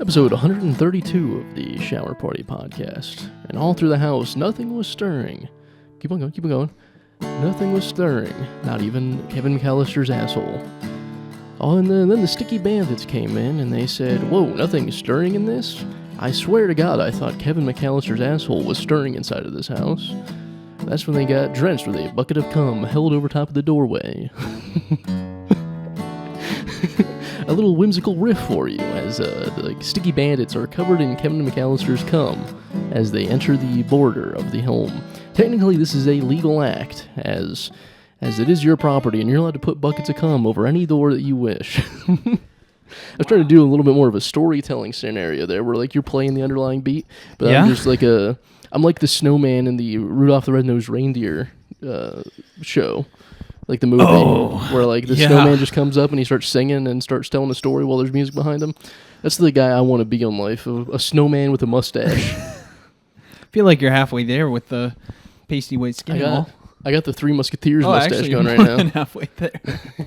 Episode 132 of the Shower Party Podcast. And all through the house, nothing was stirring. Keep on going. Nothing was stirring. Not even Kevin McAllister's asshole. Oh, and then the sticky bandits came in and they said, "Whoa, nothing's stirring in this?" I swear to God, I thought Kevin McAllister's asshole was stirring inside of this house. That's when they got drenched with a bucket of cum held over top of the doorway. A little whimsical riff for you, as the sticky bandits are covered in Kevin McAllister's cum as they enter the border of the home. Technically, this is a legal act, as it is your property, and you're allowed to put buckets of cum over any door that you wish. I was trying to do a little bit more of a storytelling scenario there, where like you're playing the underlying beat, but yeah? I'm just like I'm like the snowman in the Rudolph the Red-Nosed Reindeer show. Like the movie, where like the snowman just comes up and he starts singing and starts telling a story while there's music behind him. That's the guy I want to be in life, a snowman with a mustache. I feel like you're halfway there with the pasty white skin. I got the Three Musketeers mustache going right now. Halfway there.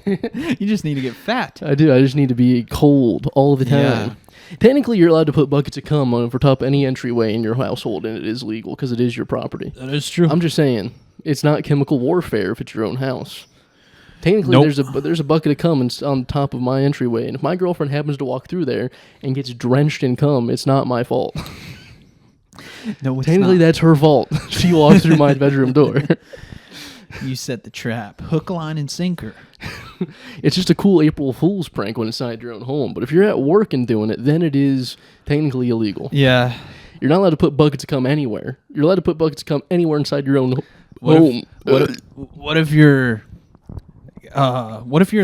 You just need to get fat. I do. I just need to be cold all the time. Yeah. Technically, you're allowed to put buckets of cum over top any entryway in your household, and it is legal because it is your property. That is true. I'm just saying, it's not chemical warfare if it's your own house. Technically, there's a bucket of cum on top of my entryway, and if my girlfriend happens to walk through there and gets drenched in cum, it's not my fault. No, it's Technically, not. That's her fault. She walks through my bedroom door. You set the trap. Hook, line, and sinker. It's just a cool April Fool's prank when it's inside your own home, but if you're at work and doing it, then it is technically illegal. Yeah. You're not allowed to put buckets of cum anywhere. You're allowed to put buckets of cum anywhere inside your own home. What if you're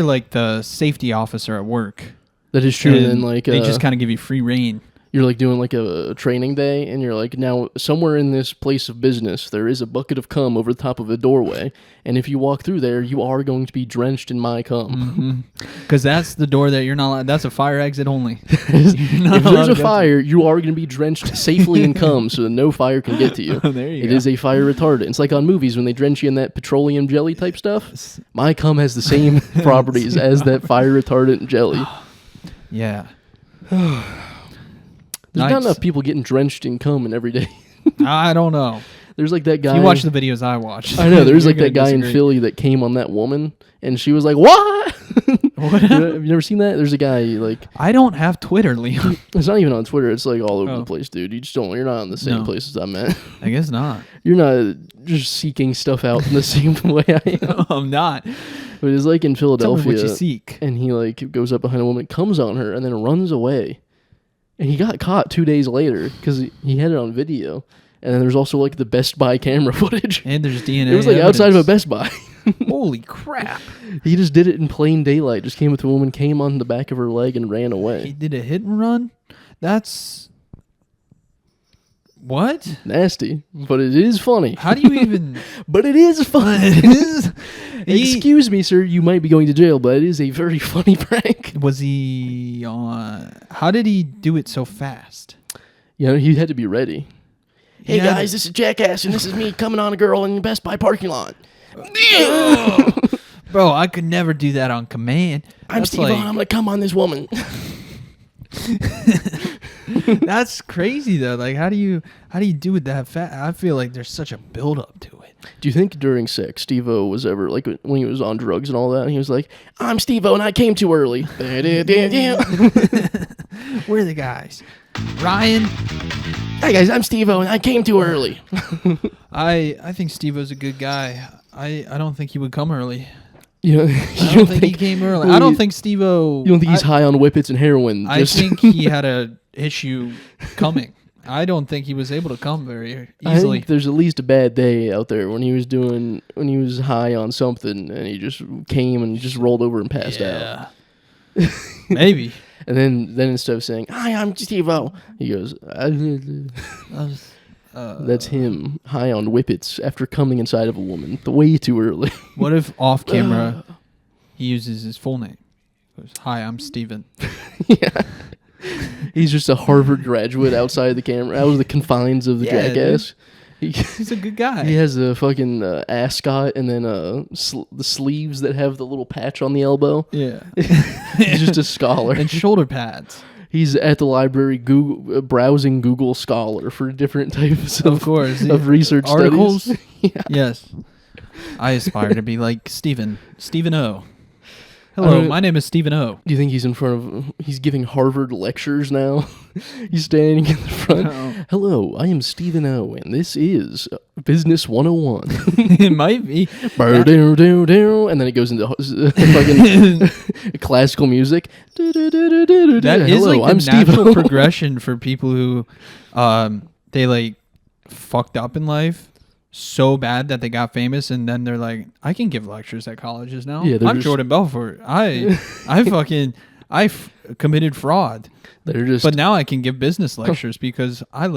like the safety officer at work? That is true. And then like they just kind of give you free reign. You're like doing like a training day, and you're like, now somewhere in this place of business, there is a bucket of cum over the top of a doorway, and if you walk through there, you are going to be drenched in my cum. Because that's the door that you're not allowed. That's a fire exit only. If there's a fire, you are going to be drenched safely in cum, so that no fire can get to you. There you go. It is a fire retardant. It's like on movies when they drench you in that petroleum jelly type stuff. My cum has the same properties as that fire retardant jelly. Yeah. There's not enough people getting drenched in cum every day. I don't know. There's like that guy. If you watch the videos I watch. I know. There's like that guy in Philly that came on that woman, and she was like, "What?" What? Have you never seen that? There's a guy like. I don't have Twitter, Liam. It's not even on Twitter. It's like all over the place, dude. You just don't. You're not in the same places I'm at. I guess not. You're not just seeking stuff out in the same way I am. No, I'm not. But it's like in Philadelphia. Tell me what you seek. And he like goes up behind a woman, comes on her, and then runs away. And he got caught 2 days later because he had it on video. And then there's also like the Best Buy camera footage. And there's DNA. It was like outside of a Best Buy. Holy crap. He just did it in plain daylight. Just came with a woman, came on the back of her leg and ran away. He did a hit and run? That's... What? Nasty. But it is funny. How do you even... But it is funny. It is... Excuse me, sir. You might be going to jail, but it is a very funny prank. Was he on... How did he do it so fast? You know, he had to be ready. Hey, guys, this is Jackass, and this is me coming on a girl in the Best Buy parking lot. Bro, I could never do that on command. I'm Steve-O, and I'm going to come on this woman. That's crazy, though. Like, how do you do it that fast? I feel like there's such a build-up to it. Do you think during sex, Steve-O was ever, like, when he was on drugs and all that, he was like, I'm Steve-O, and I came too early. Where are the guys? Ryan? Hey, guys, I'm Steve-O, and I came too early. I think Steve-O's a good guy. I don't think he would come early. You I don't think he came early. I don't think Steve-O... You don't think he's high on whippets and heroin? I think he had a issue coming. I don't think he was able to come very easily. I think there's at least a bad day out there when he was high on something and he just came and just rolled over and passed out. Maybe. And then instead of saying, "Hi, I'm Steve-O," he goes, that's him high on whippets after coming inside of a woman way too early. What if off camera he uses his full name? He goes, "Hi, I'm Steven." Yeah. He's just a Harvard graduate outside the camera, out of the confines of the Jackass. He's a good guy. He has a fucking ascot and then the sleeves that have the little patch on the elbow. Yeah. He's just a scholar. And shoulder pads. He's at the library Google browsing Google Scholar for different types of research articles. studies. Yeah. Yes. I aspire to be like Stephen O. Hello, my name is Stephen O. Do you think he's giving Harvard lectures now? He's standing in the front. No. Hello, I am Stephen O, and this is Business 101. It might be. And then it goes into fucking classical music. That is like the natural progression for people who they like fucked up in life so bad that they got famous, and then they're like, I can give lectures at colleges now. Yeah, I'm Jordan Belfort. I committed fraud. But now I can give business lectures because I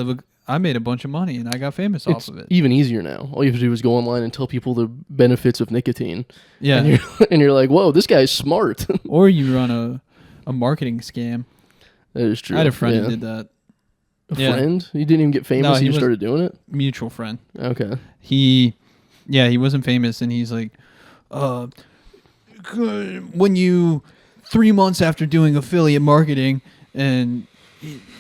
made a bunch of money and I got famous off of it. Even easier now. All you have to do is go online and tell people the benefits of nicotine. Yeah. And you're like, whoa, this guy's smart. Or you run a marketing scam. That is true. I had a friend who did that. A friend? You didn't even get famous and you started doing it? Mutual friend. Okay. He wasn't famous, and he's like, when 3 months after doing affiliate marketing, and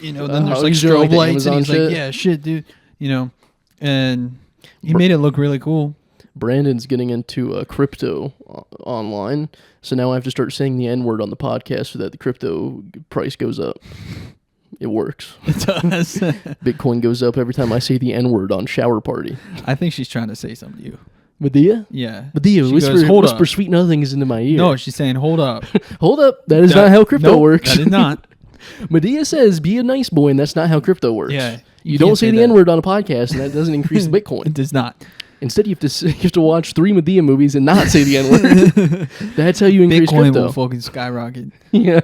then there's like strobe lights, and he's like, yeah, shit, dude, and he made it look really cool. Brandon's getting into crypto online, so now I have to start saying the N-word on the podcast so that the crypto price goes up. It works. It does. Bitcoin goes up every time I say the N-word on Shower Party. I think she's trying to say something to you. Medea? Yeah. Medea, whisper sweet nothings into my ear. No, she's saying, hold up. Hold up. That is not how crypto works. That is not. Medea says, be a nice boy, and that's not how crypto works. Yeah. You don't say the N-word on a podcast, and that doesn't increase the Bitcoin. It does not. Instead, you have to watch 3 Medea movies and not say the N-word. That's how you increase Bitcoin crypto. will fucking skyrocket. Yeah.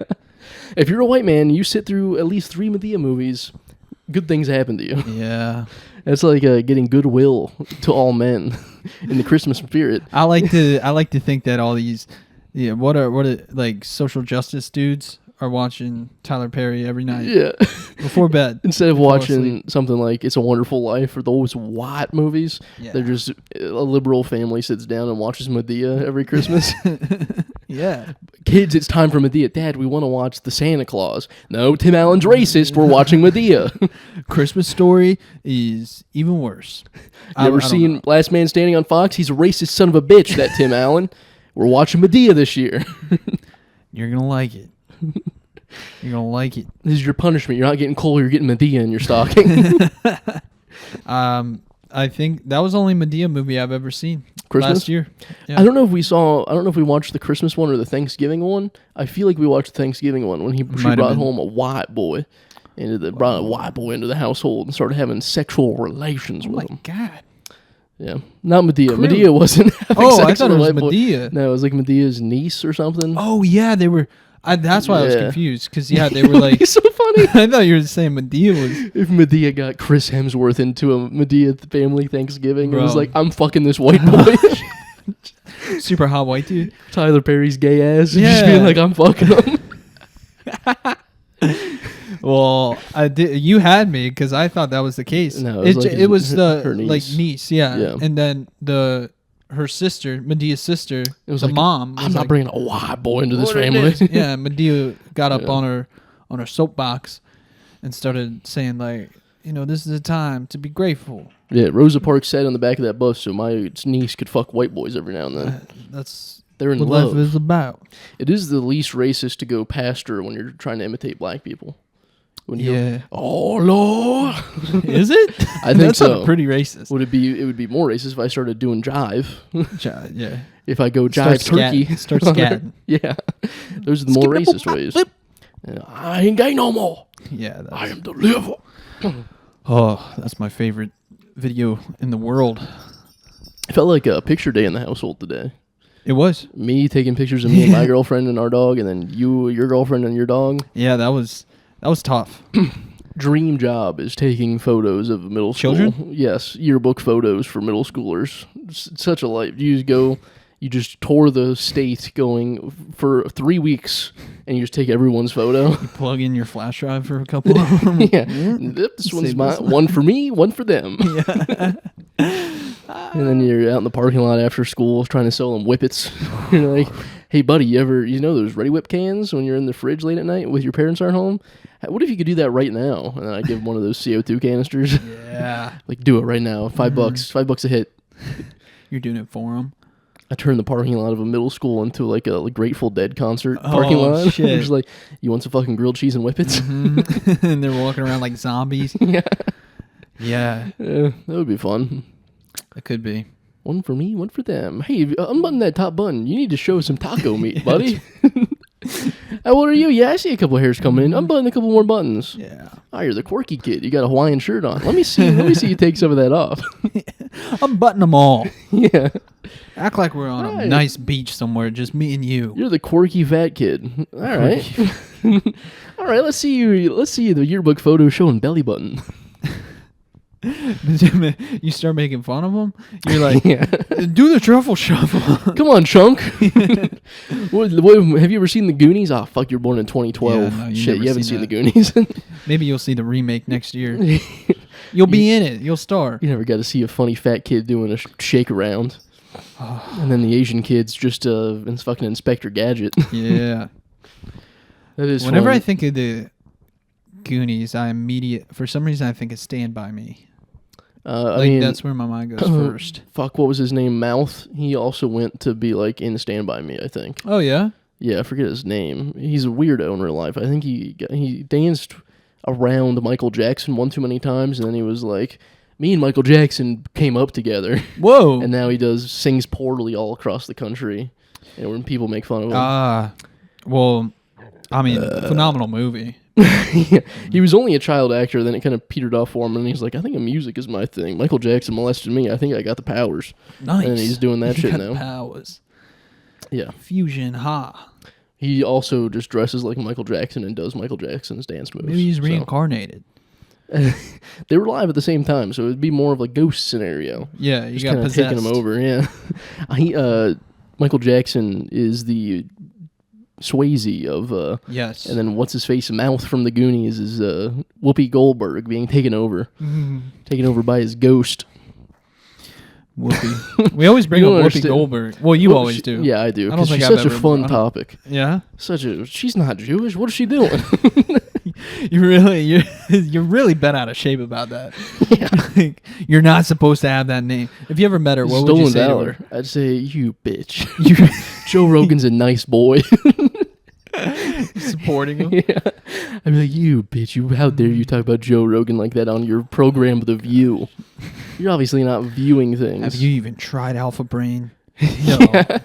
If you're a white man, you sit through at least 3 Medea movies, good things happen to you. Yeah. That's like getting goodwill to all men in the Christmas spirit. I like to think that all these, what are like social justice dudes are watching Tyler Perry every night. Yeah. Before bed. Instead of watching something like It's a Wonderful Life or those white movies, they're just a liberal family sits down and watches Medea every Christmas. Yeah. Kids, it's time for Medea. Dad, we want to watch the Santa Claus. No, Tim Allen's racist. We're watching Medea. Christmas Story is even worse. You ever seen Last Man Standing on Fox? He's a racist son of a bitch, that Tim Allen. We're watching Medea this year. You're going to like it. You're going to like it. This is your punishment. You're not getting coal, you're getting Medea in your stocking. I think that was the only Medea movie I've ever seen. Christmas? Last year. Yeah. I don't know if we watched the Christmas one or the Thanksgiving one. I feel like we watched the Thanksgiving one when she brought home a white boy brought a white boy into the household and started having sexual relations with him. Oh my God. Yeah. Not Medea. Clearly. Medea wasn't having sex I thought it with a was white Medea. boy. No, it was like Medea's niece or something. Oh yeah, they were. That's why I was confused, because they were like. It's so funny. I thought you were saying Medea was. If Medea got Chris Hemsworth into a Medea family Thanksgiving, it was like, I'm fucking this white boy. Super hot white dude. Tyler Perry's gay ass. Just being like, I'm fucking him. Well, you had me because I thought that was the case. No, it was her niece. Like niece, yeah. And then her sister, Medea's sister, it was the mom. I'm not bringing a white boy into this family. Yeah, Medea got up on her soapbox and started saying like, this is a time to be grateful. Yeah, Rosa Parks sat on the back of that bus so my niece could fuck white boys every now and then. They're in what love. Life is about. It is the least racist to go pastor when you're trying to imitate black people. When you go, oh Lord, is it? I think that's so. Pretty racist. It would be more racist if I started doing jive. Yeah. If I go jive turkey, start scatting. Yeah, those are the more racist ways. I ain't gay no more. Yeah, I am the liver. Oh, that's my favorite video in the world. It felt like a picture day in the household today. It was me taking pictures of me and my girlfriend and our dog, and then your girlfriend and your dog. Yeah, that was Tough. Dream job is taking photos of middle school. Children? Yes, yearbook photos for middle schoolers. It's such a life. You just tour the state going for 3 weeks, and you just take everyone's photo. You plug in your flash drive for a couple of them. Yeah, this one's mine. One for me, one for them. Yeah. And then you're out in the parking lot after school trying to sell them whippets. You're like, hey, buddy, you know those Ready Whip cans when you're in the fridge late at night with your parents aren't home? What if you could do that right now? And then I give him one of those CO2 canisters. Yeah. Like, do it right now. $5. $5 a hit. You're doing it for him. I turned the parking lot of a middle school into like a Grateful Dead concert parking lot. Shit. Just like, you want some fucking grilled cheese and whippets? Mm-hmm. And they're walking around like zombies. Yeah. That would be fun. It could be. One for me, one for them. Hey, unbutton that top button. You need to show some taco meat, buddy. How old are you? Yeah, I see a couple hairs coming in. Unbutton a couple more buttons. Yeah. Oh, you're the quirky kid. You got a Hawaiian shirt on. Let me see you take some of that off. Unbutton them all. Yeah. Act like we're on a nice beach somewhere, just me and you. You're the quirky fat kid. All right. All right, let's see the yearbook photo showing belly button. You start making fun of them. You're like, do the truffle shuffle. Come on, chunk. What, have you ever seen the Goonies? Oh, fuck, you're born in 2012. Yeah, no, Shit, you haven't seen the Goonies. Maybe you'll see the remake next year. You'll be in it. You'll star. You never got to see a funny fat kid doing a shake around. And then the Asian kid's just fucking Inspector Gadget. Yeah. That is Whenever fun. I think of the Goonies, for some reason I think of Stand By Me. I mean, that's where my mind goes first. Fuck, what was his name? Mouth. He also went to be like in Stand By Me, I think. Oh yeah. Yeah, I forget his name. He's a weirdo in real life. I think he danced around Michael Jackson one too many times, and then he was like, me and Michael Jackson came up together. Whoa. And now he sings poorly all across the country, and when people make fun of him. Well, I mean, phenomenal movie. Yeah, he was only a child actor, then it kind of petered off for him, and he's like, I think music is my thing. Michael Jackson molested me. I think I got the powers. Nice. And he's doing that shit got now. Powers. Yeah. Fusion, ha. He also just dresses like Michael Jackson and does Michael Jackson's dance moves. Maybe he's reincarnated. They were live at the same time, so it would be more of a ghost scenario. Yeah, you just got kind of taking him over. Yeah. Michael Jackson is the Swayze of yes, and then what's his face mouth from the Goonies is Whoopi Goldberg being taken over by his ghost. Whoopi. We always bring up Whoopi Goldberg. Well, you always do. Yeah, I do. I don't think she's such a fun topic. Yeah, she's not Jewish. What is she doing? You're really bent out of shape about that. Yeah. You're not supposed to have that name. If you ever met her, what would you say to her? I'd say, you bitch. Joe Rogan's a nice boy. Supporting him. Yeah. I'd be like, you bitch, how dare you talk about Joe Rogan like that on your program The View? You're obviously not viewing things. Have you even tried Alpha Brain? No. Yeah.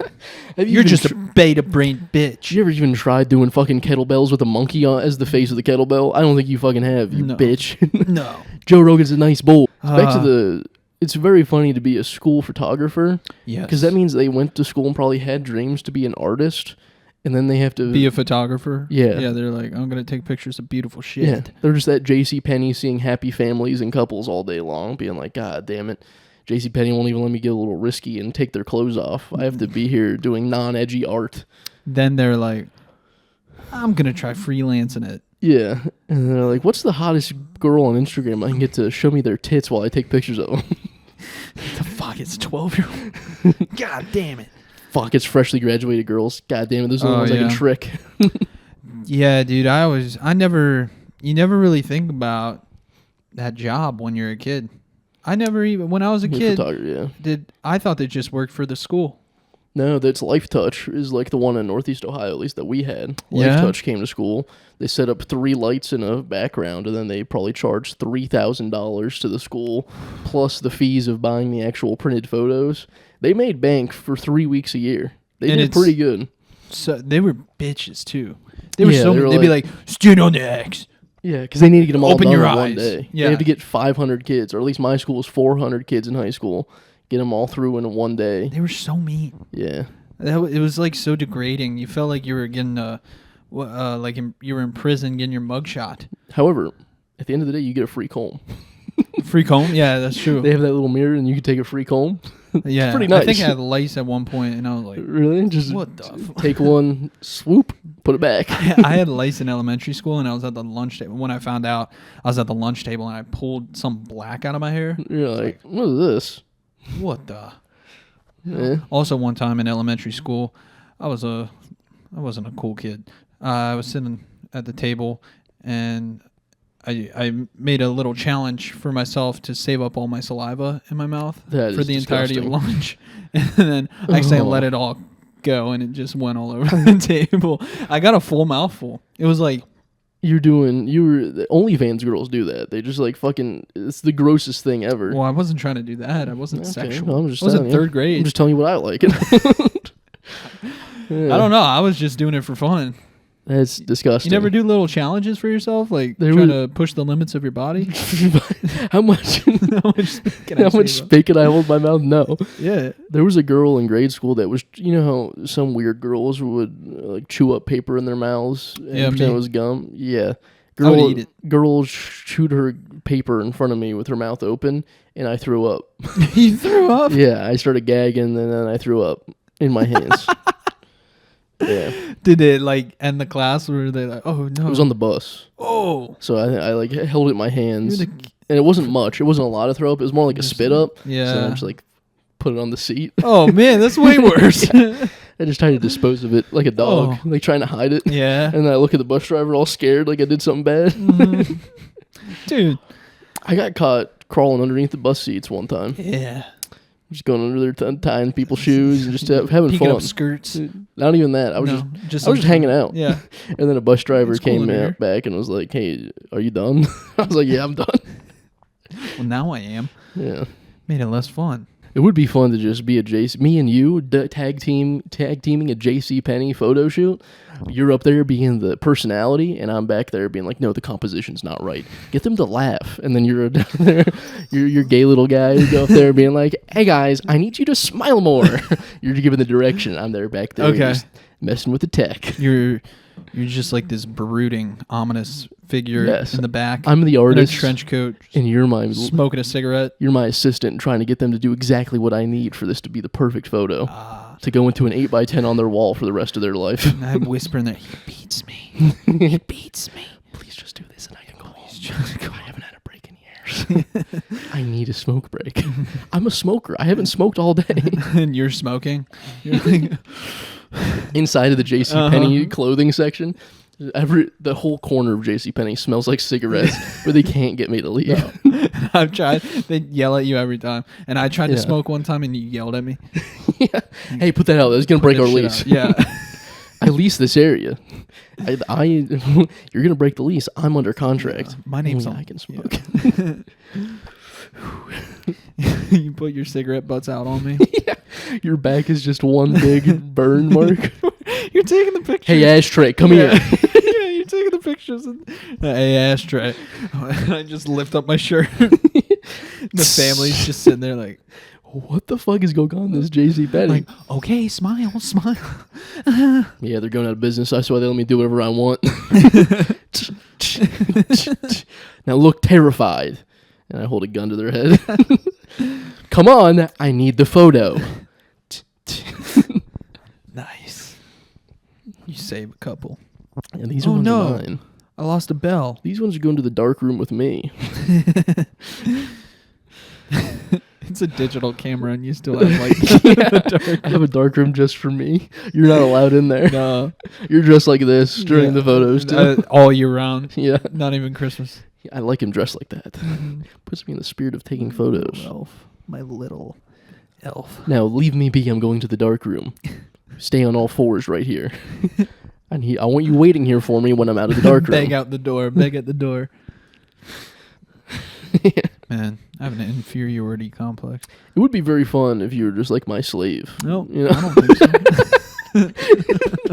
You're just a beta brain bitch. You ever even tried doing fucking kettlebells with a monkey as the face of the kettlebell? I don't think you fucking have, you bitch. No. Joe Rogan's a nice boy. Back to it's very funny to be a school photographer. Yes. Because that means they went to school and probably had dreams to be an artist. And then they have to be a photographer. Yeah. Yeah, they're like, I'm going to take pictures of beautiful shit. Yeah. They're just at JCPenny seeing happy families and couples all day long, being like, God damn it. JCPenny won't even let me get a little risky and take their clothes off. I have to be here doing non-edgy art. Then they're like, I'm going to try freelancing it. Yeah. And they're like, what's the hottest girl on Instagram I can get to show me their tits while I take pictures of them? The fuck, it's a 12-year-old. God damn it. Fuck, it's freshly graduated girls. God damn it, those are the ones I can trick. Yeah, dude, you never really think about that job when you're a kid. I never even, when I was a kid, I thought they just worked for the school. No, that's Life Touch is like the one in Northeast Ohio, at least that we had. Life Touch came to school. They set up 3 lights in a background, and then they probably charged $3,000 to the school, plus the fees of buying the actual printed photos. They made bank for 3 weeks a year. They did pretty good. So they were bitches too. They were they'd be like, stand on the X. Yeah, because they need to get them all done in eyes. one day. Yeah. They have to get 500 kids, or at least my school was 400 kids in high school. Get them all through in one day. They were so mean. Yeah. It was like so degrading. You felt like you were getting you were in prison getting your mugshot. However, at the end of the day, you get a free comb. Free comb? Yeah, that's true. They have that little mirror, and you can take a free comb. Yeah, it's pretty nice. I think I had lice at one point, and I was like, really? Just what the fuck? Take one, swoop, put it back. I had lice in elementary school, and I was at the lunch table. When I found out, I was at the lunch table, and I pulled some black out of my hair. You're like, what is this? What the? Yeah. Also, one time in elementary school, I wasn't a cool kid. I was sitting at the table, and I made a little challenge for myself to save up all my saliva in my mouth for the entirety of lunch. And then I let it all go, and it just went all over the table. I got a full mouthful. It was like... The OnlyFans girls do that. They just like fucking, it's the grossest thing ever. Well, I wasn't trying to do that. I wasn't sexual. Well, I was in third grade. I'm just telling you what I like. Yeah. I don't know. I was just doing it for fun. That's disgusting. You never do little challenges for yourself, like trying to push the limits of your body? How much spit can I hold my mouth? No. Yeah. There was a girl in grade school that was, you know how some weird girls would like chew up paper in their mouths and pretend it was gum? Yeah. I would eat it. Girl chewed her paper in front of me with her mouth open, and I threw up. You threw up? Yeah, I started gagging, and then I threw up in my hands. Yeah. Did it like end the class, or were they like, oh no? It was on the bus. Oh. So I like held it in my hands, and it wasn't much. It wasn't a lot of throw up. It was more like a spit up. Yeah. So I just like put it on the seat. Oh man, that's way worse. I just tried to dispose of it like a dog, like trying to hide it. Yeah. And then I look at the bus driver all scared, like I did something bad. Mm-hmm. Dude, I got caught crawling underneath the bus seats one time. Yeah. Just going under there, tying people's shoes, and just having Picking fun. up skirts. Not even that. I was just hanging out. Yeah. And then a bus driver came back and was like, "Hey, are you done?" I was like, "Yeah, I'm done." Well, now I am. Yeah. Made it less fun. It would be fun to just be me and you tag teaming a JCPenny photo shoot. You're up there being the personality, and I'm back there being like, no, the composition's not right. Get them to laugh, and then you're down there, you're gay little guy who go up there being like, hey guys, I need you to smile more. You're giving the direction. I'm there back there, just messing with the tech. You're just like this brooding, ominous figure in the back. I'm the artist, in a trench coat, and you're my smoking a cigarette. You're my assistant, trying to get them to do exactly what I need for this to be the perfect photo, to go into an 8x10 on their wall for the rest of their life. And I'm whispering that he beats me. He beats me. Please just do this, and I can go home. I haven't had a break in years. I need a smoke break. I'm a smoker. I haven't smoked all day. And you're smoking. You're like inside of the JCPenney clothing section. The whole corner of JCPenney smells like cigarettes, but they can't get me to leave. No. I've tried. They yell at you every time. And I tried to smoke one time, and you yelled at me. Yeah. Hey, put that out. That's going to break our lease. Yeah. I lease this area. You're going to break the lease. I'm under contract. My name's on. I can smoke. You put your cigarette butts out on me. Yeah. Your back is just one big burn mark. You're taking the pictures. Hey, ashtray, come here. Yeah, you're taking the pictures. Hey, ashtray. I just lift up my shirt. The family's just sitting there like, what the fuck is going on this JCPenny? Like, okay, smile. Yeah, they're going out of business. That's why they let me do whatever I want. Now look terrified. And I hold a gun to their head. Come on, I need the photo. Nice. You save a couple. And these ones are mine. I lost a bell. These ones are going to the dark room with me. It's a digital camera, and you still have like I have a dark room just for me. You're not allowed in there. No, you're dressed like this during the photos too. All year round. Yeah, not even Christmas. I like him dressed like that. Puts me in the spirit of taking photos. Elf, my little elf. Now leave me be. I'm going to the dark room. Stay on all fours right here. I want you waiting here for me when I'm out of the dark room. Beg out the door. Beg at the door. Yeah. Man, I have an inferiority complex. It would be very fun if you were just like my slave. No, you know? I don't think so.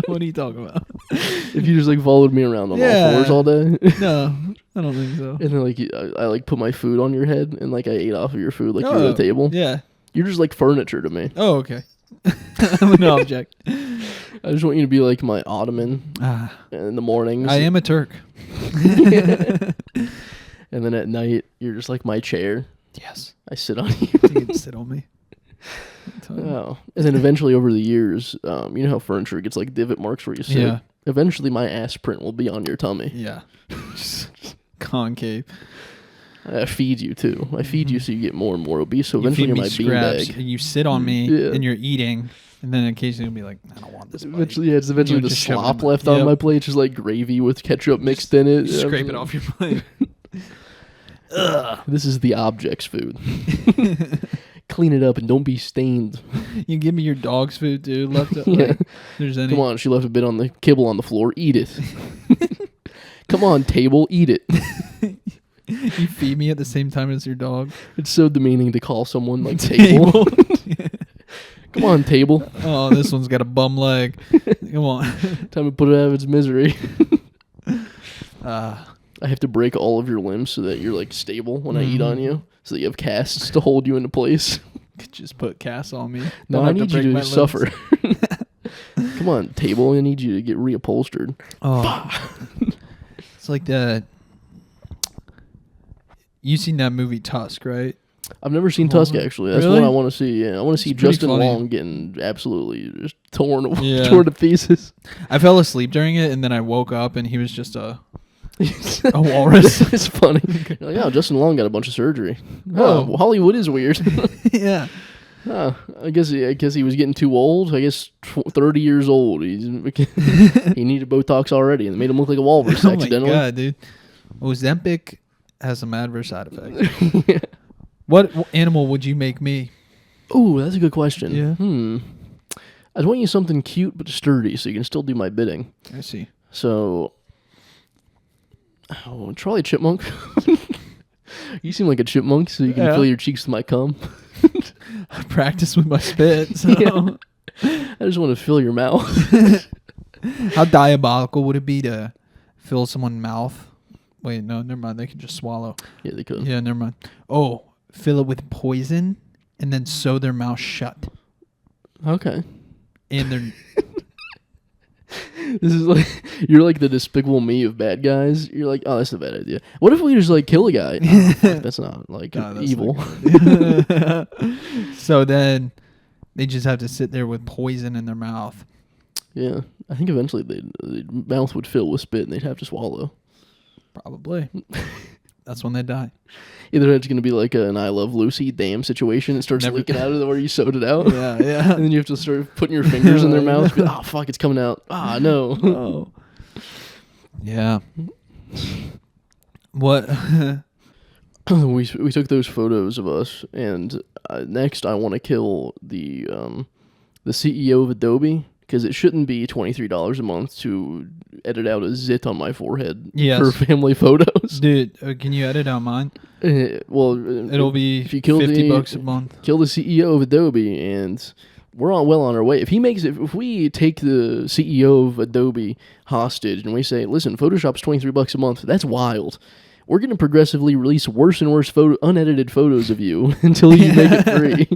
What are you talking about? If you just like followed me around on all fours all day. No, I don't think so. And then like I like put my food on your head and like I ate off of your food like you were at the table. Yeah. You're just like furniture to me. Oh, okay. I'm an object. I just want you to be like my ottoman in the mornings. I am a Turk. And then at night, you're just like my chair. Yes. I sit on you. You can sit on me. Oh. And then eventually over the years, you know how furniture gets like divot marks where you sit? Yeah. Eventually my ass print will be on your tummy. Yeah. Concave. I feed you too. I feed you so you get more and more obese. So eventually you're my beanbag. You sit on me and you're eating. And then occasionally you'll be like, I don't want this. Eventually, it's eventually the slop left on my plate, just like gravy with ketchup mixed in it. Scrape it off your plate. Ugh, this is the object's food. Clean it up and don't be stained. You give me your dog's food, dude. Left it. Like, there's any. Come on, she left a bit on the kibble on the floor. Eat it. Come on, table, eat it. You feed me at the same time as your dog. It's so demeaning to call someone like table. Come on, table. Oh, this one's got a bum leg. Come on. Time to put it out of its misery. I have to break all of your limbs so that you're like stable when I eat on you, so that you have casts to hold you into place. Could just put casts on me. No, I need you to suffer. Come on, table. I need you to get reupholstered. Oh. It's like the... You seen that movie Tusk, right? I've never seen Tusk, actually. That's really? one I want to see. Yeah, I want to see Justin funny. Long getting absolutely just torn to pieces. I fell asleep during it, and then I woke up, and he was just a walrus. It's funny. Like, yeah, Justin Long got a bunch of surgery. Oh, well, Hollywood is weird. Yeah. I guess he was getting too old. I guess 30 years old. He needed Botox already, and it made him look like a walrus accidentally. Oh my god, dude! Ozempic has some adverse side effects. Yeah. What animal would you make me? Oh, that's a good question. Yeah. I want you something cute but sturdy, so you can still do my bidding. I see. So, Charlie Chipmunk. You seem like a chipmunk, so you can fill your cheeks with my cum. I practice with my spit, so I just want to fill your mouth. How diabolical would it be to fill someone's mouth? Wait, no, never mind. They could just swallow. Yeah, they could. Yeah, never mind. Oh, fill it with poison and then sew their mouth shut. Okay. And they're... This is like, you're like the Despicable Me of bad guys. You're like, oh, that's a bad idea. What if we just like kill a guy? Oh, fuck, that's not like evil. So then they just have to sit there with poison in their mouth. Yeah. I think eventually their mouth would fill with spit and they'd have to swallow. Probably. That's when they die. Either it's going to be like an I Love Lucy damn situation. It starts leaking out of where you sewed it out. Yeah. And then you have to start putting your fingers in their mouth. Be like, oh, fuck, it's coming out. Ah, no. Oh. Yeah. What? we took those photos of us, and next I want to kill the CEO of Adobe, because it shouldn't be $23 a month to edit out a zit on my forehead for family photos. Dude, can you edit out mine? It'll be if you kill $50 a month. Kill the CEO of Adobe, and we're well on our way. If we take the CEO of Adobe hostage and we say, listen, Photoshop's $23 a month, that's wild. We're going to progressively release worse and worse unedited photos of you until you make it free.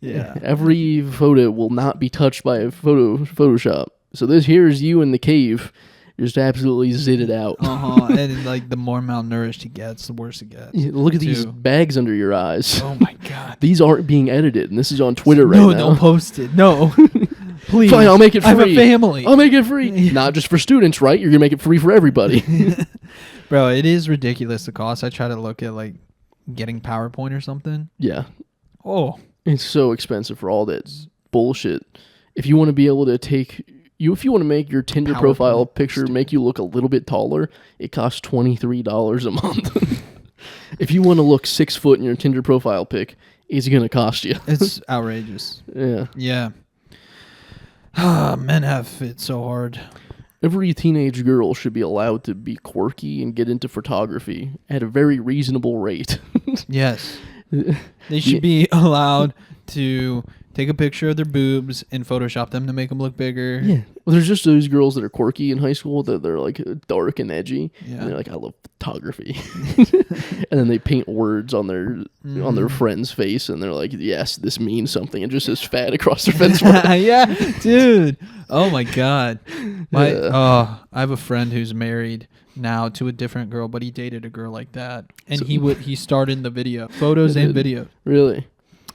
Yeah. Every photo will not be touched by Photoshop. So here's you in the cave, just absolutely zitted out. And like the more malnourished he gets, the worse it gets. Yeah, look at these bags under your eyes. Oh my god. These aren't being edited, and this is on Twitter right now. No, don't post it. No. Please. Fine, I'll make it free. I have a family. I'll make it free. Not just for students, right? You're going to make it free for everybody. Bro, it is ridiculous the cost. I try to look at like getting PowerPoint or something. Yeah. Oh. It's so expensive for all that bullshit. If you want to be able to if you want to make your Tinder profile picture make you look a little bit taller, it costs $23 a month. If you want to look 6 foot in your Tinder profile pic, it's going to cost you. It's outrageous. Yeah. Yeah. Men have it so hard. Every teenage girl should be allowed to be quirky and get into photography at a very reasonable rate. Yes. They should be allowed to take a picture of their boobs and Photoshop them to make them look bigger. Yeah. Well, there's just those girls that are quirky in high school that they're like dark and edgy. Yeah. And they're like, I love photography. And then they paint words on their friend's face and they're like, yes, this means something. And just says fat across their fence. Yeah, dude. Oh my God. I have a friend who's married now to a different girl, but he dated a girl like that. And he starred in the video. Photos and video. Really?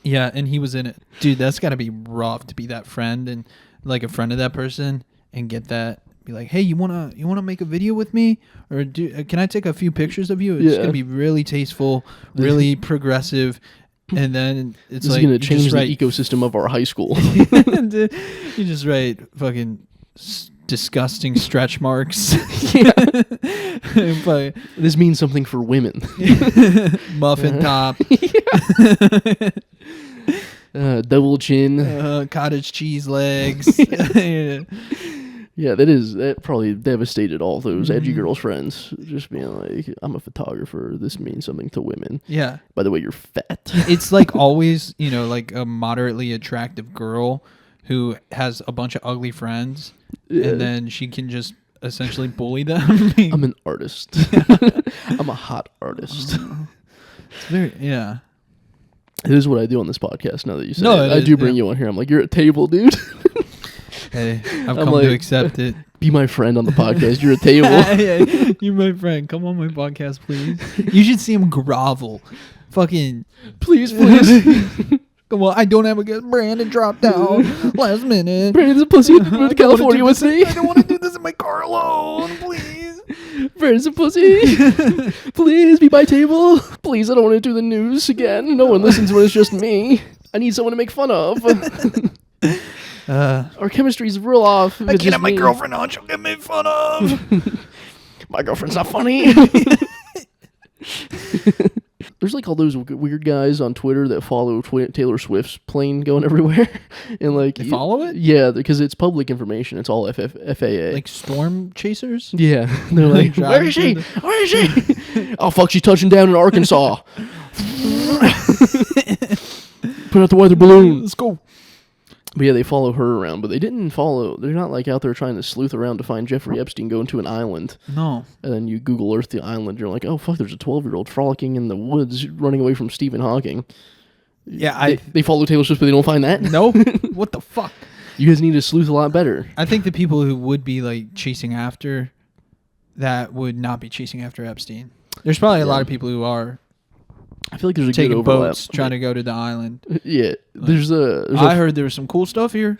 Yeah, and he was in it. Dude, that's got to be rough to be that friend and like a friend of that person and get that. Be like, hey, you wanna make a video with me, or can I take a few pictures of you? It's gonna be really tasteful, really progressive, And then it's this like is going to change the write, ecosystem of our high school. You just write fucking disgusting stretch marks. But this means something for women. Muffin top. Double chin. Cottage cheese legs. Yeah, that probably devastated all those edgy girls' friends. Just being like, I'm a photographer. This means something to women. Yeah. By the way, you're fat. It's like always, like a moderately attractive girl who has a bunch of ugly friends, and then she can just essentially bully them. I'm an artist. I'm a hot artist. It's very, yeah. It is what I do on this podcast now that you say it. I is, do bring you on here. I'm like, you're at table, dude. Hey, I've come to accept it. Be my friend on the podcast. You're a table. Yeah, you're my friend. Come on my podcast, please. You should see him grovel. Fucking. Please. Come on, I don't have a guest. Brandon dropped out last minute. Brandon's a pussy. Move to California with me. I don't want to do this in my car alone, please. Brandon's a pussy. Please be my table. Please, I don't want to do the news again. No one listens when it's just me. I need someone to make fun of. Our chemistry's real off. I can't have my girlfriend on. She'll get made fun of. My girlfriend's not funny. There's like all those weird guys on Twitter that follow Taylor Swift's plane going everywhere, and like they follow it. Yeah, because it's public information. It's all FAA. Like storm chasers. Yeah, they're like, where is she? Where is she? Oh fuck, she's touching down in Arkansas. Put out the weather balloon. Let's go. But yeah, they follow her around, but they're not like out there trying to sleuth around to find Jeffrey Epstein going to an island. No. And then you Google Earth the island, you're like, oh fuck, there's a 12-year-old frolicking in the woods running away from Stephen Hawking. Yeah, they follow Taylor Swift, but they don't find that? No. What the fuck? You guys need to sleuth a lot better. I think the people who would be like chasing after that would not be chasing after Epstein. There's probably a lot of people who are. I feel like there's a taking good overlap. boats trying to go to the island. Yeah, I heard there was some cool stuff here.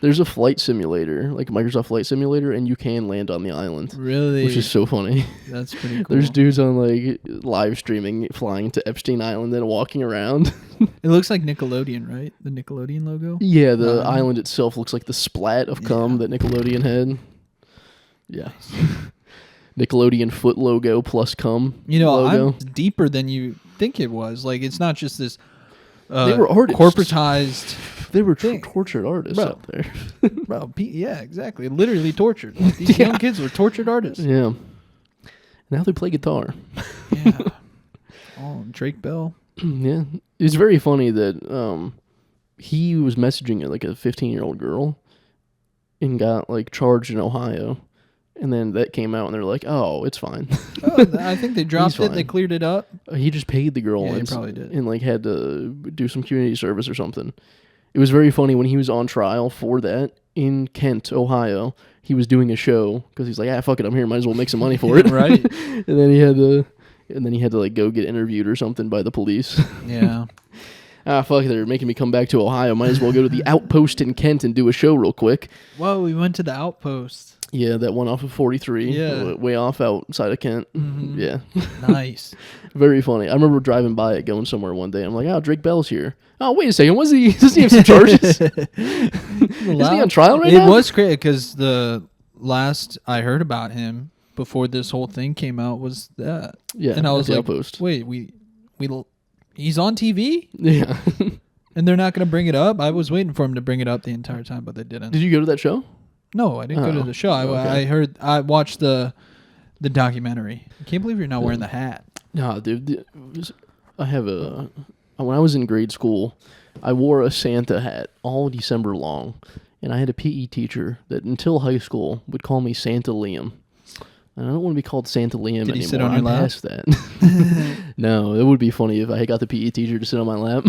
There's a flight simulator, like Microsoft Flight Simulator, and you can land on the island. Really? Which is so funny. That's pretty cool. There's dudes on like live streaming flying to Epstein Island and walking around. It looks like Nickelodeon, right? The Nickelodeon logo? Yeah, the island itself looks like the splat of cum that Nickelodeon had. Yeah. Nickelodeon foot logo plus cum logo. I'm deeper than you think it was. Like, it's not just this they were artists. Corporatized. They were tortured artists out there. Bro, yeah, exactly. Literally tortured. These young kids were tortured artists. Yeah. Now they play guitar. Yeah. Oh, Drake Bell. Yeah. It's very funny that he was messaging like a 15-year-old girl and got like charged in Ohio. And then that came out, and they're like, "Oh, it's fine." I think they dropped it. They cleared it up. He just paid the girl, he probably did, and like had to do some community service or something. It was very funny when he was on trial for that in Kent, Ohio. He was doing a show because he's like, fuck it, I'm here, might as well make some money for it, right?" And then he had to like go get interviewed or something by the police. Yeah. Fuck, they're making me come back to Ohio. Might as well go to the Outpost in Kent and do a show real quick. Whoa, we went to the Outpost. Yeah, that one off of 43. Yeah. Way off outside of Kent. Mm-hmm. Yeah. Nice. Very funny. I remember driving by it going somewhere one day. I'm like, Drake Bell's here. Oh, wait a second. Does he have some charges? Is he on trial right now? It was crazy because the last I heard about him before this whole thing came out was that. Yeah. And I was like, Outpost. Wait, he's on TV? Yeah. And they're not going to bring it up? I was waiting for him to bring it up the entire time, but they didn't. Did you go to that show? No, I didn't go to the show. I watched the documentary. I can't believe you're not wearing the hat. No, dude. When I was in grade school, I wore a Santa hat all December long, and I had a PE teacher that until high school would call me Santa Liam. And I don't want to be called Santa Liam anymore. Did he sit on your lap? Past that. No, it would be funny if I had got the PE teacher to sit on my lap.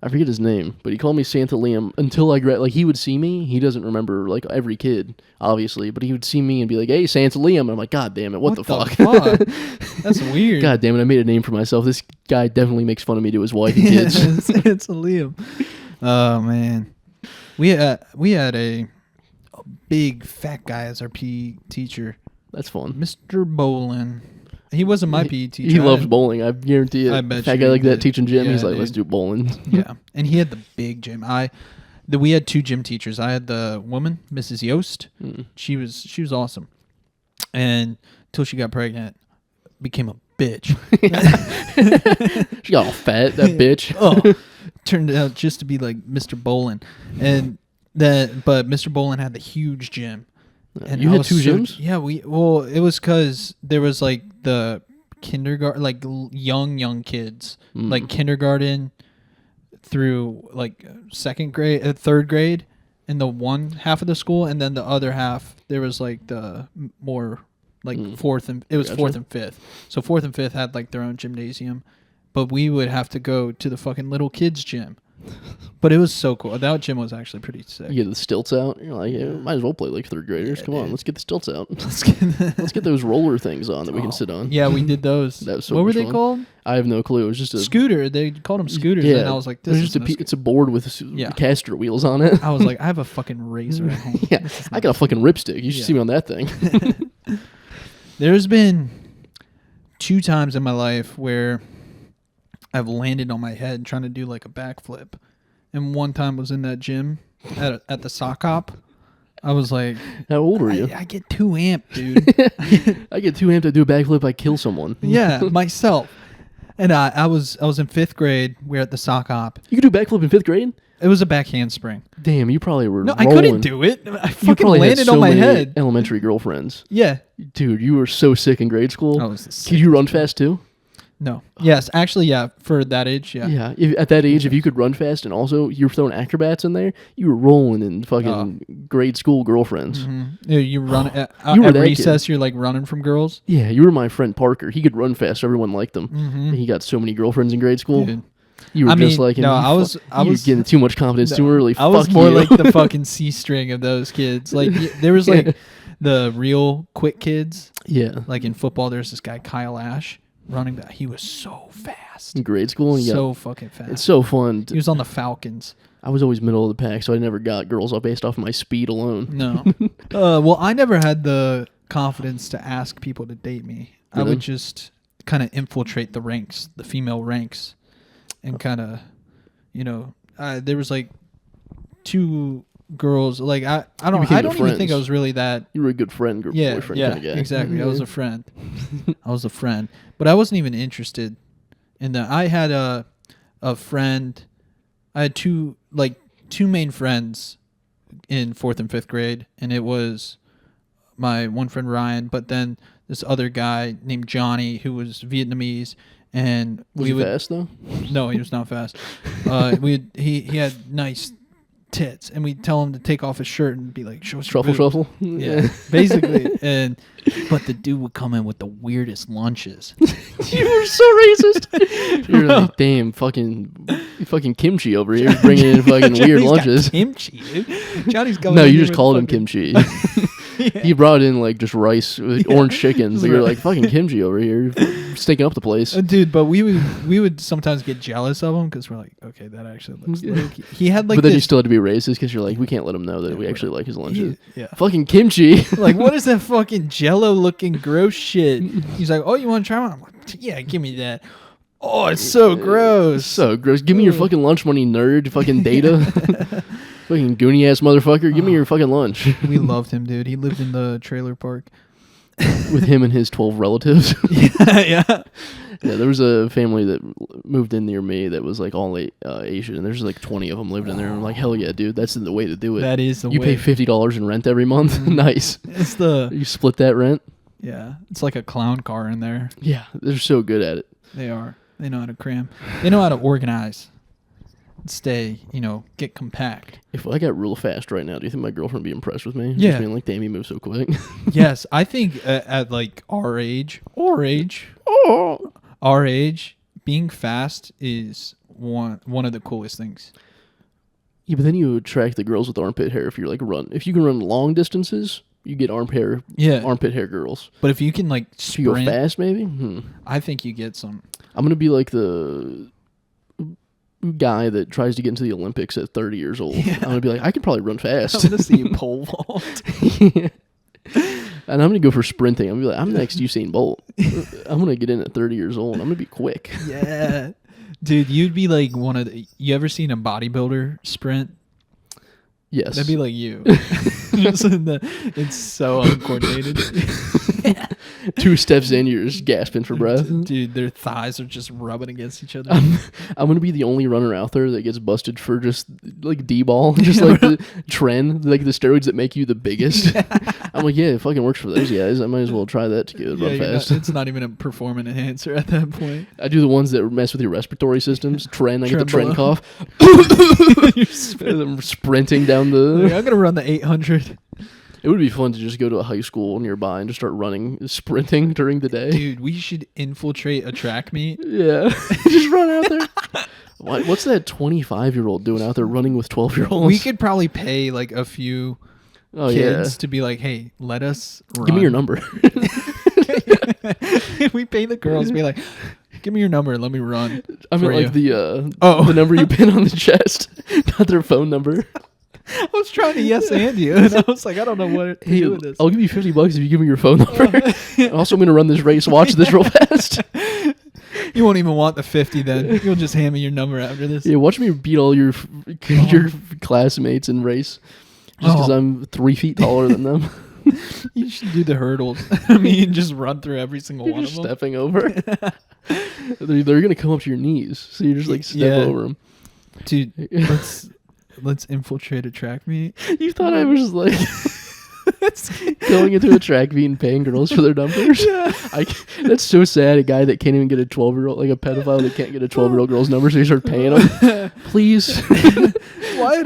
I forget his name, but he called me Santa Liam until I like he would see me. He doesn't remember like every kid, obviously, but he would see me and be like, "Hey, Santa Liam." And I'm like, "God damn it, what the fuck?" That's weird. God damn it, I made a name for myself. This guy definitely makes fun of me to his wife and kids. Santa Liam. Oh man, we had a big fat guy as our PE teacher. That's fun. Mr. Bolin. He wasn't my PE teacher. He loves bowling. I guarantee it. I bet Fat you guy like did. that teaching gym. Yeah, he's like, dude. let's do bowling. Yeah, and he had the big gym. We had 2 gym teachers. I had the woman, Mrs. Yost. She was awesome, and until she got pregnant, became a bitch. She got all fat, that bitch. Turned out just to be like Mr. Bolin, but Mr. Bolin had the huge gym. And you had 2 gyms? Yeah, it was because there was like the kindergarten, like young kids, like kindergarten through like 2nd grade, 3rd grade, in the one half of the school, and then the other half there was like the more like 4th and 5th. So 4th and 5th had like their own gymnasium, but we would have to go to the fucking little kids gym. But it was so cool. That gym was actually pretty sick. You get the stilts out. You're like, yeah, might as well play like 3rd graders. Come on, let's get the stilts out. Let's get those roller things on that we can sit on. Yeah, we did those. That was so what were much they fun. called? I have no clue. It was just a scooter. They called them scooters. Yeah, and I was like, this is it's a board with caster wheels on it. I was like, I have a fucking razor at home. Yeah, I got a fucking ripstick. You should see me on that thing. There's been 2 times in my life where I've landed on my head trying to do like a backflip. And one time was in that gym at the sock hop. I was like, how old were you? I get too amped, dude. I get too amped to do a backflip. I kill someone. Yeah, myself. And I was in 5th grade. We're at the sock hop. You could do backflip in 5th grade? It was a back handspring. Damn, you probably were. No, rolling. I couldn't do it. I fucking landed had so on my many head. Elementary girlfriends. Yeah, dude, you were so sick in grade school. I was the Could you run fast too? No. Yes, actually, yeah. For that age, yeah. Yeah, at that age, if you could run fast and also you're throwing acrobats in there, you were rolling in fucking grade school girlfriends. Yeah, you run at that recess. kid. You're like running from girls. Yeah, you were my friend Parker. He could run fast. So everyone liked him. And he got so many girlfriends in grade school. Dude. You were just like him. No, I was getting too much confidence too early. I was more like the fucking C string of those kids. Like there was like the real quick kids. Yeah, like in football, there's this guy Kyle Ash. Running back, he was so fast. In grade school, so fucking fast. It's so fun. He was on the Falcons. I was always middle of the pack, so I never got girls up based off my speed alone. No. Well, I never had the confidence to ask people to date me. Really? I would just kind of infiltrate the ranks, the female ranks, and kind of, there was like 2 girls. Like I don't even think I was really that. You were a good friend, boyfriend kind of guy. Exactly. I was a friend. But I wasn't even interested in that. I had a friend. I had 2 main friends in 4th and 5th grade, and it was my one friend Ryan, but then this other guy named Johnny who was Vietnamese, and was he fast though? No, he was not fast. He had nice tits, and we'd tell him to take off his shirt and be like, show us your shuffle. Yeah, basically. But the dude would come in with the weirdest lunches. You were so racist. You're like, damn, fucking kimchi over here bringing in fucking weird lunches. Kimchi, dude. Johnny's coming. No, you just called him kimchi. Yeah. He brought in like just rice with orange chickens. You're like, fucking kimchi over here, stinking up the place, dude. But we would sometimes get jealous of him because we're like, okay, that actually looks like he had like. But then you still had to be racist because you're like, we can't let him know that we actually like his lunches. Yeah, fucking kimchi. Like, what is that fucking Jello looking gross shit? He's like, oh, you want to try one? I'm like, yeah, give me that. Oh, it's so gross. So gross. Give me your fucking lunch money, nerd. Fucking data. Fucking goony ass motherfucker. Give me your fucking lunch. We loved him, dude. He lived in the trailer park. With him and his 12 relatives. Yeah. Yeah, there was a family that moved in near me that was like all Asian, and there's like 20 of them lived in there. And I'm like, hell yeah, dude, that's the way to do it. That is the way. You pay $50 in rent every month. Nice. You split that rent. Yeah, it's like a clown car in there. Yeah, they're so good at it. They are. They know how to cram. They know how to organize. Stay, get compact. If I got real fast right now, do you think my girlfriend would be impressed with me? Yeah. Just being like, damn, you move so quick. Yes, I think at like our age, being fast is one of the coolest things. Yeah, but then you attract the girls with armpit hair if you're like if you can run long distances, you get armpit hair girls. But if you can like sprint, if you go fast, maybe. I think you get some. I'm gonna be like the guy that tries to get into the Olympics at 30 years old. Yeah. I'm gonna be like, I could probably run fast. I'm gonna see you pole vault. Yeah. And I'm going to go for sprinting. I'm going to be like, I'm next Usain Bolt. I'm going to get in at 30 years old. I'm going to be quick. Yeah. Dude, you'd be like one of the... You ever seen a bodybuilder sprint? Yes. That'd be like you. It's so uncoordinated. 2 steps in, you're just gasping for breath. Dude, their thighs are just rubbing against each other. I'm going to be the only runner out there that gets busted for just like D-ball, just like the trend, like the steroids that make you the biggest. I'm like, yeah, it fucking works for those guys. I might as well try that to get run fast. It's not even a performance enhancer at that point. I do the ones that mess with your respiratory systems. Trend, I get the trend cough. I'm sprinting down the... I'm going to run the 800. It would be fun to just go to a high school nearby and just start sprinting during the day. Dude, we should infiltrate a track meet. Yeah. Just run out there. What's that 25-year-old doing out there running with 12-year-olds? We could probably pay like a few kids to be like, hey, let us run. Give me your number. We pay the girls to be like, give me your number and let me run. I mean, like the number you pin on the chest, not their phone number. I was trying to yes and you, and I was like, I don't know what to do with this. I'll give you $50 if you give me your phone number. Also, I'm going to run this race. Watch this real fast. You won't even want the 50 then. You'll just hand me your number after this. Yeah, watch me beat all your classmates in race just because I'm 3 feet taller than them. You should do the hurdles. I mean, just run through every single one of them. Stepping over. They're going to come up to your knees, so you just like step over them. Dude, let's infiltrate a track meet. You thought I was like going into a track meet and paying girls for their numbers? Yeah. That's so sad. A guy that can't even get a 12-year-old, like a pedophile that can't get a 12-year-old girl's number, so you start paying them. Please.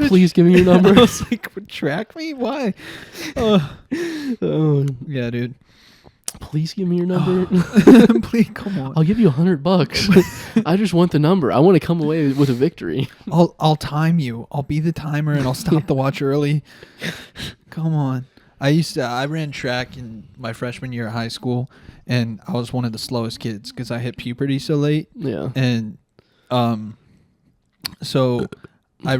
Please give me your number. I was like, track meet? Why? Yeah, dude. Please give me your number. Please, come on. I'll give you $100. I just want the number. I want to come away with a victory. I'll time you. I'll be the timer and I'll stop the watch early. Come on. I ran track in my freshman year of high school, and I was one of the slowest kids because I hit puberty so late. Yeah. And so I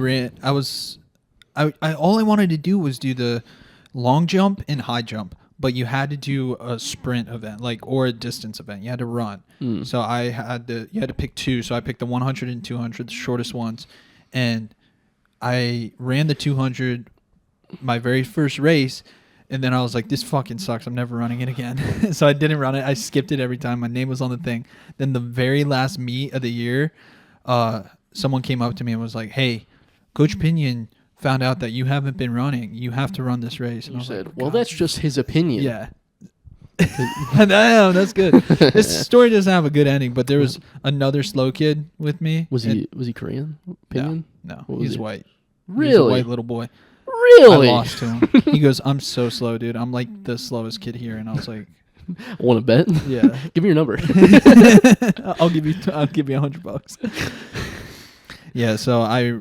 all I wanted to do was do the long jump and high jump. But you had to do a sprint event, or a distance event. You had to run. So you had to pick 2. So I picked the 100 and 200, the shortest ones. And I ran the 200 my very first race. And then I was like, this fucking sucks. I'm never running it again. So I didn't run it. I skipped it every time. My name was on the thing. Then the very last meet of the year, someone came up to me and was like, hey, Coach Pinion found out that you haven't been running. You have to run this race. And you said, like, well, that's just his opinion. Yeah. That's good. This story doesn't have a good ending, but there was another slow kid with me. Was he Korean? Opinion? No, he's white. Really? He's a white little boy. Really? I lost to him. He goes, I'm so slow, dude. I'm like the slowest kid here. And I was like, want to bet? Yeah. Give me your number. I'll give you $100. Yeah, so I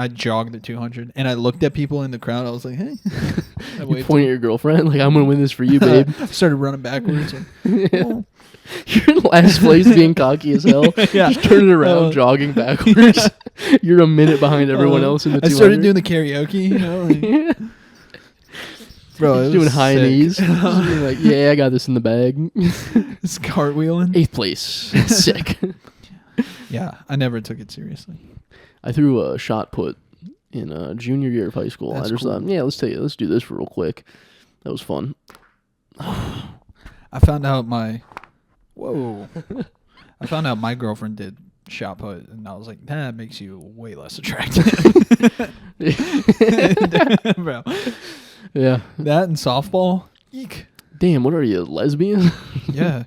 jogged the 200, and I looked at people in the crowd. I was like, hey. You point at your girlfriend, like, I'm going to win this for you, babe. I started running backwards. Oh. You're in last place being cocky as hell. Yeah. Just turn it around, jogging backwards. You're a minute behind everyone else in the 200. I started doing the karaoke, you know. Yeah. Bro, it doing high knees. Like, yeah, I got this in the bag. It's cartwheeling. 8th place. Sick. Yeah, I never took it seriously. I threw a shot put in junior year of high school. That's I just thought, yeah, let's do this real quick. That was fun. I found out my girlfriend did shot put, and I was like, that makes you way less attractive. Bro. Yeah. That and softball. Eek. Damn, what are you, lesbian? Yeah.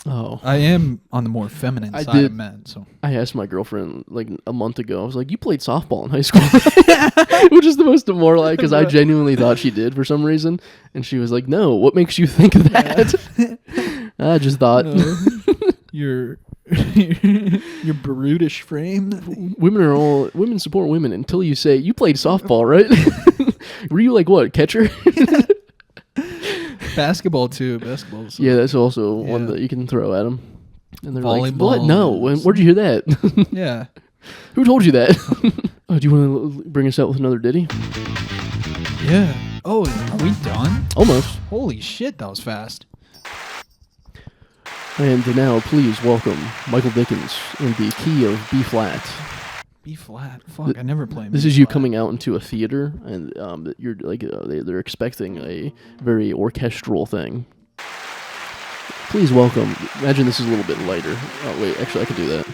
Oh, I am on the more feminine side of men. So I asked my girlfriend like a month ago. I was like, "You played softball in high school," which is the most demoralizing because I genuinely thought she did for some reason, and she was like, "No, what makes you think that?" I just thought your brutish frame. Women support women until you say you played softball, right? Were you like what, catcher? Basketball too. Yeah, that's also one that you can throw at them. And they're volleyball. Like, "What? No. Where'd you hear that?" Yeah. Who told you that? Oh, do you want to bring us out with another ditty? Yeah. Oh, are we done? Almost. Holy shit, that was fast. And now, please welcome Michael Dickens in the key of B flat. B flat. Fuck, I never played. This is you coming out into a theater, and you're like they're expecting a very orchestral thing. Please welcome. Imagine this is a little bit lighter. Oh wait, actually I could do that.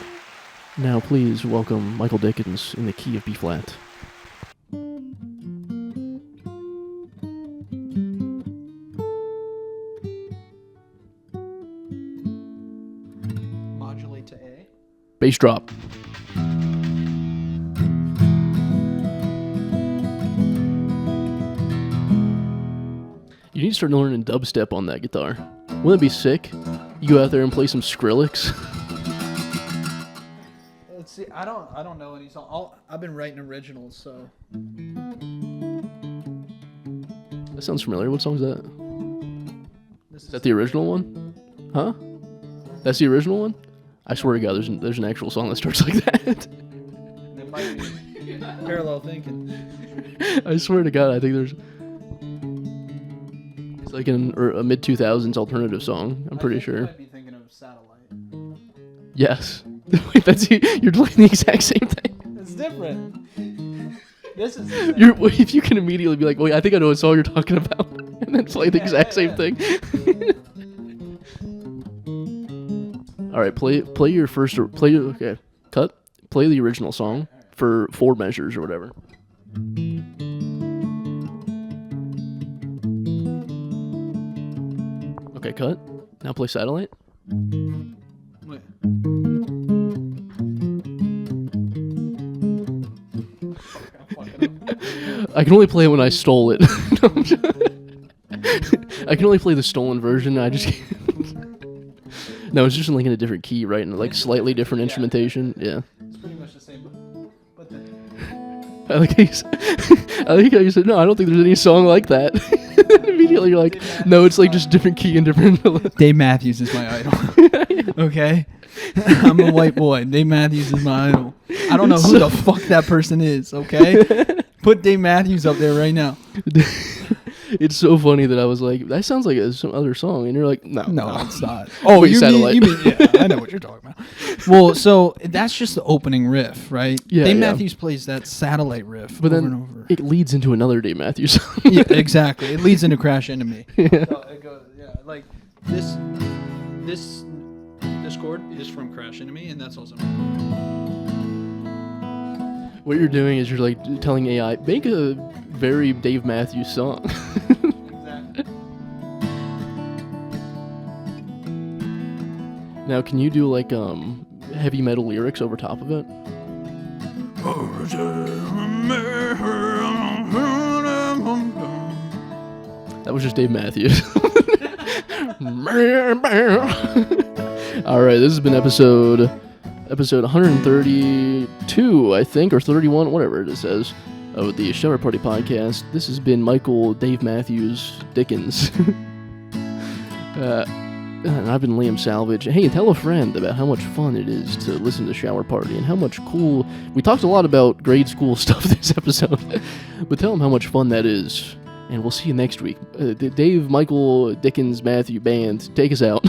Now, please welcome Michael Dickens in the key of B flat. Modulate to A. Bass drop. You need to start learning dubstep on that guitar. Wouldn't it be sick? You go out there and play some Skrillex. Let's see. I don't know any song. I've been writing originals, so. That sounds familiar. What song is that? Is that the original one? Huh? That's the original one? I swear to God, there's an actual song that starts like that. That might be parallel thinking. I swear to God, I think there's. It's like a mid-2000s alternative song. I'm pretty sure. You might be thinking of Satellite. Yes. Wait, you're playing the exact same thing. It's different. This is. If you can immediately be like, wait, I think I know what song you're talking about, and then play the exact same thing. All right, play your first. Okay, cut. Play the original song for 4 measures or whatever. Okay, cut. Now play Satellite. Wait. I can only play it when I stole it. I can only play the stolen version. I just can't. No, it's just like in a different key, right? And like slightly different instrumentation. Yeah. It's pretty much the same, but then. I like how you said, no, I don't think there's any song like that. Immediately you're like, no, it's like just different key and different. Dave Matthews is my idol. Okay? I'm a white boy. Dave Matthews is my idol. I don't know who the fuck that person is, okay? Put Dave Matthews up there right now. It's so funny that I was like, that sounds like some other song. And you're like, no, it's not. Oh, you mean, yeah, I know what you're talking about. Well, so that's just the opening riff, right? Yeah, Dave Matthews plays that Satellite riff but over then and over. It leads into another Dave Matthews song. Yeah, exactly. It leads into Crash Into Me. Yeah. So it goes, like this chord is from Crash Into Me, and that's also. What you're doing is you're like telling AI, make a very Dave Matthews song. Exactly. Now, can you do like heavy metal lyrics over top of it? That was just Dave Matthews. All right, this has been episode 132, I think, or 31, whatever it says, of the Shower Party Podcast. This has been Michael Dave Matthews Dickens. And I've been Liam Salvage. Hey, tell a friend about how much fun it is to listen to Shower Party and how much cool... We talked a lot about grade school stuff this episode, but tell them how much fun that is. And we'll see you next week. Dave, Michael, Dickens, Matthew Band, take us out.